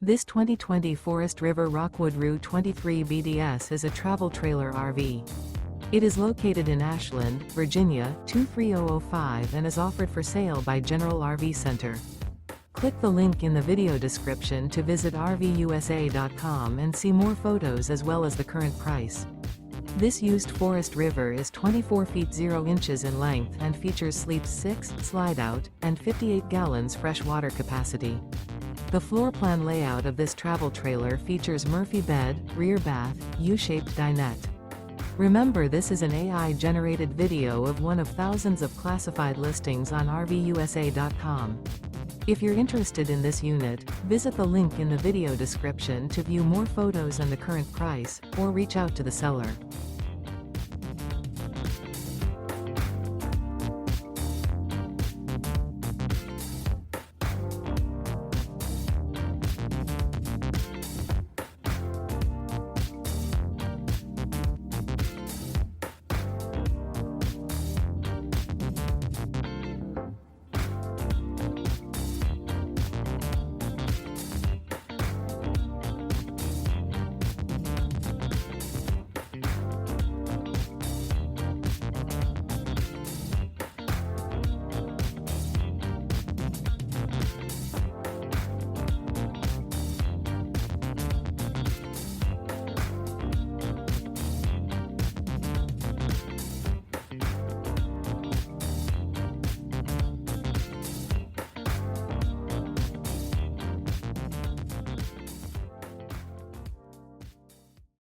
This 2020 Forest River Rockwood Roo 23 BDS is a travel trailer RV. It is located in Ashland, Virginia, 23005 and is offered for sale by General RV Center. Click the link in the video description to visit RVUSA.com and see more photos as well as the current price. This used Forest River is 24 feet 0 inches in length and features sleep 6, Slideout, and 58 gallons fresh water capacity. The floor plan layout of this travel trailer features Murphy bed, rear bath, U-shaped dinette. Remember, this is an AI-generated video of one of thousands of classified listings on RVUSA.com. If you're interested in this unit, visit the link in the video description to view more photos and the current price, or reach out to the seller.